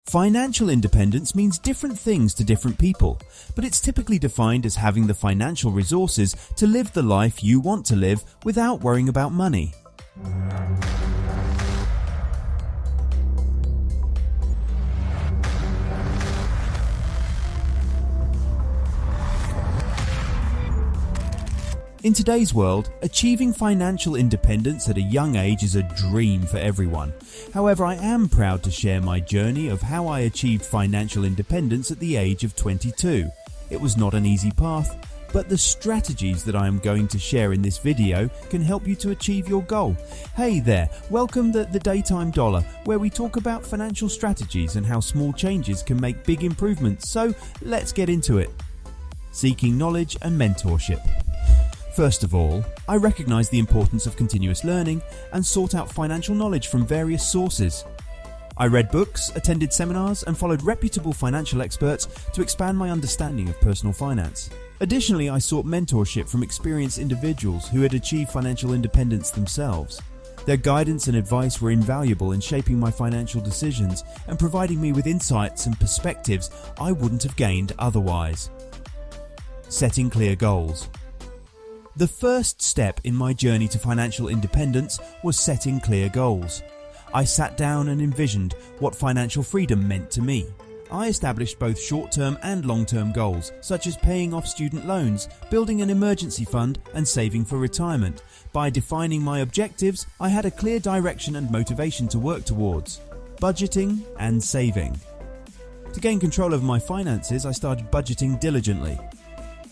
Financial independence means different things to different people, but it's typically defined as having the financial resources to live the life you want to live without worrying about money. In today's world, achieving financial independence at a young age is a dream for everyone. However, I am proud to share my journey of how I achieved financial independence at the age of 22. It was not an easy path, but the strategies that I am going to share in this video can help you to achieve your goal. Hey there, welcome to the Daytime Dollar, where we talk about financial strategies and how small changes can make big improvements. So let's get into it. Seeking knowledge and mentorship. First of all, I recognized the importance of continuous learning and sought out financial knowledge from various sources. I read books, attended seminars, and followed reputable financial experts to expand my understanding of personal finance. Additionally, I sought mentorship from experienced individuals who had achieved financial independence themselves. Their guidance and advice were invaluable in shaping my financial decisions and providing me with insights and perspectives I wouldn't have gained otherwise. Setting clear goals. The first step in my journey to financial independence was setting clear goals. I sat down and envisioned what financial freedom meant to me. I established both short-term and long-term goals, such as paying off student loans, building an emergency fund, and saving for retirement. By defining my objectives, I had a clear direction and motivation to work towards. Budgeting and saving. To gain control over my finances, I started budgeting diligently.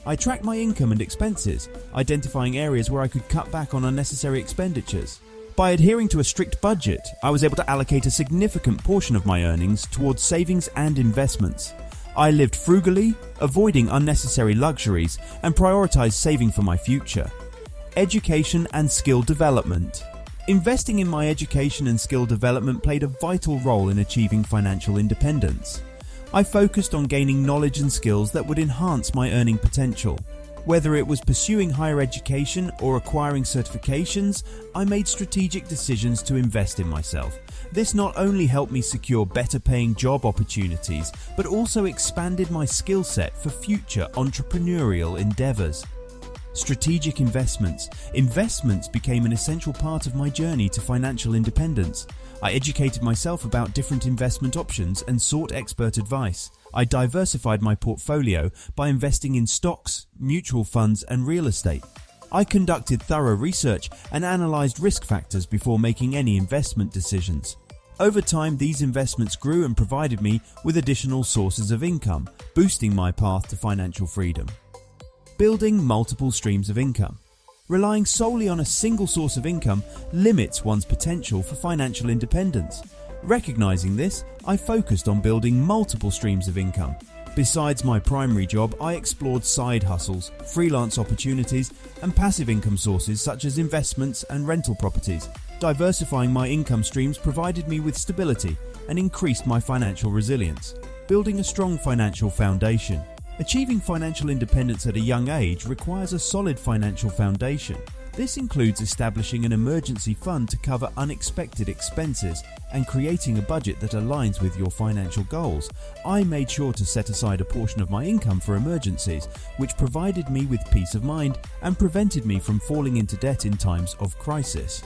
I tracked my income and expenses, identifying areas where I could cut back on unnecessary expenditures. By adhering to a strict budget, I was able to allocate a significant portion of my earnings towards savings and investments. I lived frugally, avoiding unnecessary luxuries, and prioritized saving for my future. Education and skill development. Investing in my education and skill development played a vital role in achieving financial independence. I focused on gaining knowledge and skills that would enhance my earning potential. Whether it was pursuing higher education or acquiring certifications, I made strategic decisions to invest in myself. This not only helped me secure better paying job opportunities, but also expanded my skill set for future entrepreneurial endeavors. Strategic investments. Investments became an essential part of my journey to financial independence. I educated myself about different investment options and sought expert advice. I diversified my portfolio by investing in stocks, mutual funds, and real estate. I conducted thorough research and analyzed risk factors before making any investment decisions. Over time, these investments grew and provided me with additional sources of income, boosting my path to financial freedom. Building multiple streams of income. Relying solely on a single source of income limits one's potential for financial independence. Recognizing this, I focused on building multiple streams of income. Besides my primary job, I explored side hustles, freelance opportunities, and passive income sources such as investments and rental properties. Diversifying my income streams provided me with stability and increased my financial resilience. Building a strong financial foundation. Achieving financial independence at a young age requires a solid financial foundation. This includes establishing an emergency fund to cover unexpected expenses and creating a budget that aligns with your financial goals. I made sure to set aside a portion of my income for emergencies, which provided me with peace of mind and prevented me from falling into debt in times of crisis.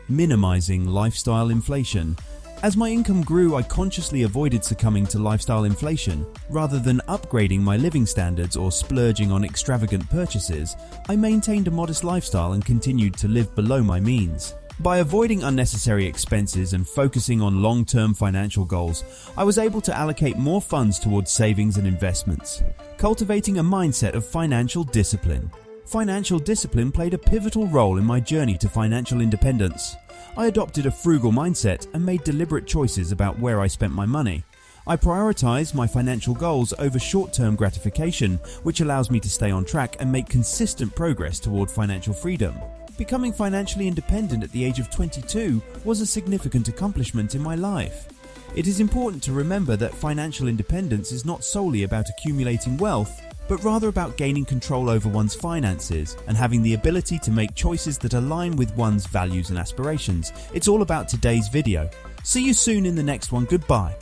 Minimizing lifestyle inflation. As my income grew, I consciously avoided succumbing to lifestyle inflation. Rather than upgrading my living standards or splurging on extravagant purchases, I maintained a modest lifestyle and continued to live below my means. By avoiding unnecessary expenses and focusing on long-term financial goals, I was able to allocate more funds towards savings and investments. Cultivating a mindset of financial discipline. Financial discipline played a pivotal role in my journey to financial independence. I adopted a frugal mindset and made deliberate choices about where I spent my money. I prioritized my financial goals over short-term gratification, which allows me to stay on track and make consistent progress toward financial freedom. Becoming financially independent at the age of 22 was a significant accomplishment in my life. It is important to remember that financial independence is not solely about accumulating wealth, but rather about gaining control over one's finances and having the ability to make choices that align with one's values and aspirations. It's all about today's video. See you soon in the next one. Goodbye.